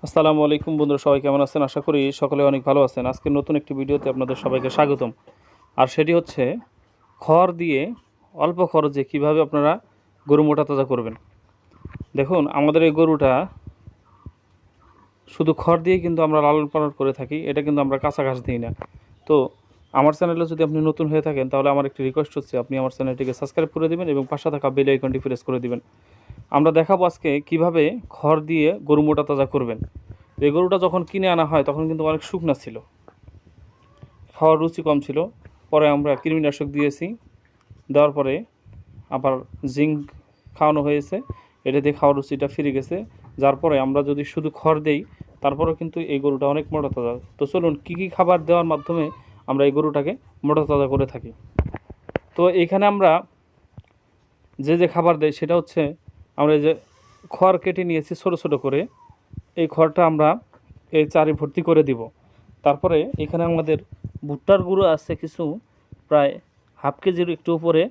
আসসালামু আলাইকুম বন্ধুরা, সবাই কেমন আছেন? আশা করি সকলে অনেক ভালো আছেন। আজকে নতুন একটি ভিডিওতে আপনাদের সবাইকে স্বাগতম। আর সেটি হচ্ছে খড় দিয়ে অল্প খরচে কিভাবে আপনারা গরু মোটা তাজা করবেন। দেখুন, আমাদের এই গরুটা শুধু খড় দিয়ে কিন্তু আমরা লালন পালন করে থাকি, এটা কিন্তু আমরা কাঁচা ঘাস দিই না। তো আমার চ্যানেলে যদি আপনি নতুন হয়ে থাকেন, তাহলে আমার একটি রিকোয়েস্ট হচ্ছে আপনি আমার চ্যানেলটিকে সাবস্ক্রাইব করে দিবেন এবং পাশে থাকা বেল আইকনটি প্রেস করে দিবেন। আমরা দেখাবো আজকে কিভাবে খড় দিয়ে গরু মোটা তাজা করবেন। এই গরুটা যখন কিনে আনা হয় তখন কিন্তু অনেক শুকনা ছিল, খাওয়ার রুচি কম ছিল। পরে আমরা কৃমিনাশক দিয়েছি, দেওয়ার পরে আবার জিঙ্ক খাওয়ানো হয়েছে, এটা দিয়ে খাওয়ার রুচিটা ফিরে গেছে। যার পরে আমরা যদি শুধু খড় দেই, তারপরেও কিন্তু এই গরুটা অনেক মোটা তাজা। তো চলুন কী কী খাবার দেওয়ার মাধ্যমে আমরা এই গরুটাকে মোটা তাজা করে থাকি। তো এখানে আমরা যে খাবার দেই সেটা হচ্ছে, আমরা এই যে খড় কেটে নিয়েছি ছোটো ছোটো করে, এই খড়টা আমরা এই চারি ভর্তি করে দিব। তারপরে এখানে আমাদের ভুট্টার গুঁড়ো আছে কিছু, প্রায় হাফ কেজির একটু উপরে,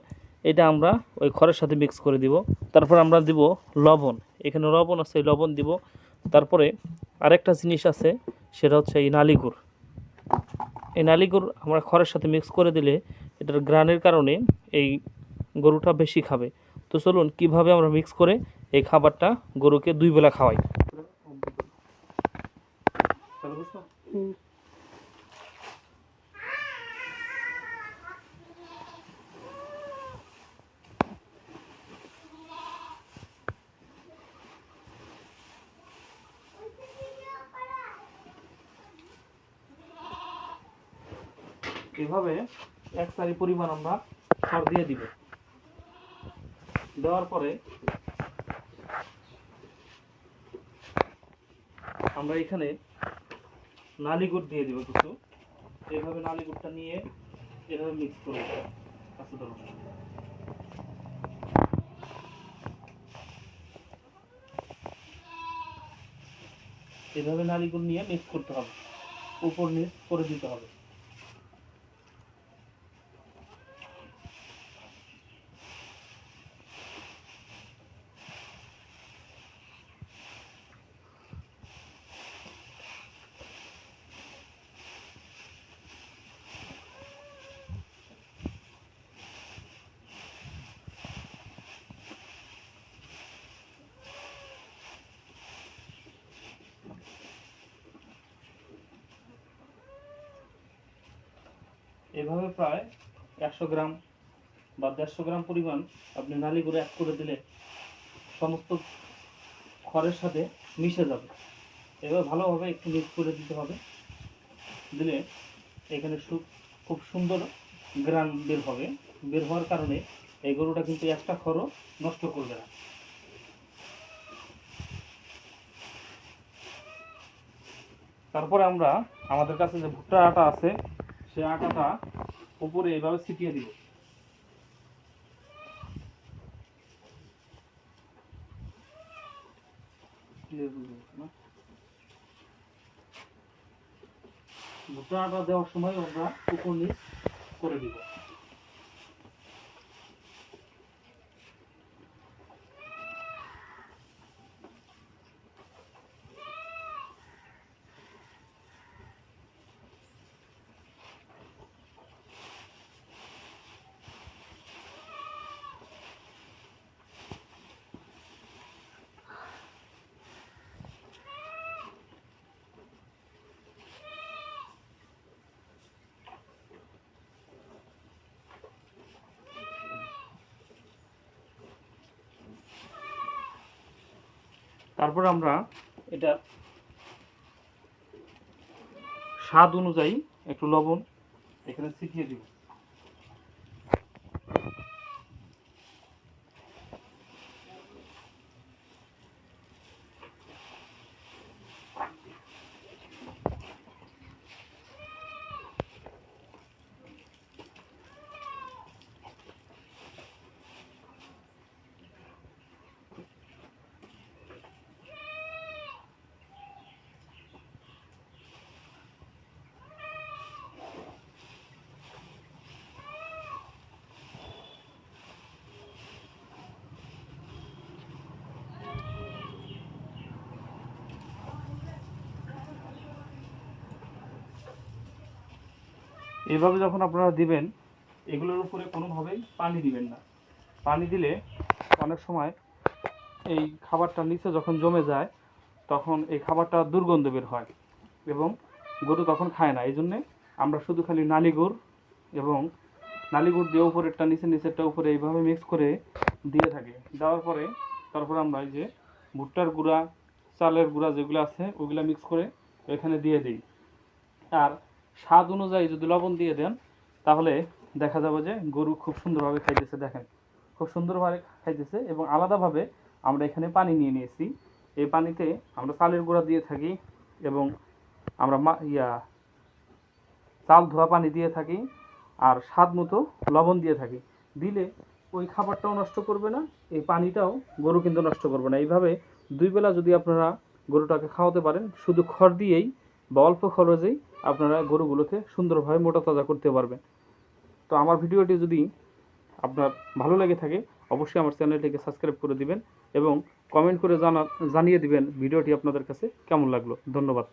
এটা আমরা ওই খড়ের সাথে মিক্স করে দিব। তারপর আমরা দিব লবণ, এখানে লবণ আছে, এই লবণ দিব। তারপরে আরেকটা জিনিস আছে, সেটা হচ্ছে এই নালি গুড়। এই নালি গুড় আমরা খড়ের সাথে মিক্স করে দিলে এটার গ্রানের কারণে এই গরুটা বেশি খাবে। তো চলুন কীভাবে আমরা মিক্স করে এই খাবারটা গরুকে 2 বেলা খাওয়াই। এভাবে এক চারি পরিমাণ আমরা খড় দিয়ে দিব। দেওয়ার পরে আমরা এখানে নালি গুড় দিয়ে দিব কিছু। এইভাবে নালি গুড়টা নিয়ে এভাবে মিক্স করে দেব। আচ্ছা ধরো, এভাবে নালি গুড় নিয়ে মিক্স করতে হবে, উপর নিচ করে দিতে হবে। এভাবে প্রায় 100 গ্রাম বা 150 গ্রাম পরিমাণ আপনি নালি গুঁড়ো অ্যাড করে দিলে সমস্ত খড়ের সাথে মিশে যাবে। এবার ভালোভাবে একটু মিক্স করে দিতে হবে। দিলে এখানে খুব সুন্দর গ্রান বের হবে। বের হওয়ার কারণে এই গরুটা কিন্তু একটা খড়ও নষ্ট করবে না। তারপরে আমরা আমাদের কাছে যে ভুট্টার আটা আছে, সেই আটাটা উপরে এইভাবে ছিটিয়ে দিব। ভুট্টার আটা দেওয়ার সময় আমরা উপর নিচ করে দিব। তারপর আমরা এটা স্বাদ অনুযায়ী একটু লবণ এখানে ছিটিয়ে দিব। এইভাবে যখন আপনারা দিবেন, এগুলোর উপরে কোনোভাবেই পানি দিবেন না। পানি দিলে অনেক সময় এই খাবারটা নিচে যখন জমে যায় তখন এই খাবারটা দুর্গন্ধ বের হয় এবং গরু তখন খায় না। এই জন্যে আমরা শুধু খালি নালি গুড় এবং নালি গুড় দিয়ে উপরেরটা নিচে, নিচেরটা উপরে এইভাবে মিক্স করে দিয়ে থাকি। দেওয়ার পরে তারপরে আমরা এই যে ভুট্টার গুঁড়া, চালের গুঁড়া যেগুলো আছে ওগুলো মিক্স করে এখানে দিয়ে দিই। আর স্বাদ অনুযায়ী যদি লবণ দিয়ে দেন তাহলে দেখা যাবে যে গরু খুব সুন্দরভাবে খাইতেছে। দেখেন খুব সুন্দরভাবে খাইতেছে। এবং আলাদাভাবে আমরা এখানে পানি নিয়ে নিয়েছি। এই পানিতে আমরা চালের গুঁড়া দিয়ে থাকি এবং আমরা চাল ধোয়া পানি দিয়ে থাকি আর স্বাদ মতো লবণ দিয়ে থাকি। দিলে ওই খাবারটাও নষ্ট করবে না, এই পানিটাও গরু কিন্তু নষ্ট করবে না। এইভাবে 2 বেলা যদি আপনারা গরুটাকে খাওয়াতে পারেন, শুধু খড় দিয়েই বা অল্প খরচেই আপনারা গরুগুলোকে সুন্দরভাবে মোটা তাজা করতে পারবেন। তো আমার ভিডিওটি যদি আপনার ভালো লেগে থাকে অবশ্যই আমার চ্যানেলটিকে সাবস্ক্রাইব করে দিবেন এবং কমেন্ট করে জানিয়ে দিবেন ভিডিওটি আপনাদের কাছে কেমন লাগলো। ধন্যবাদ।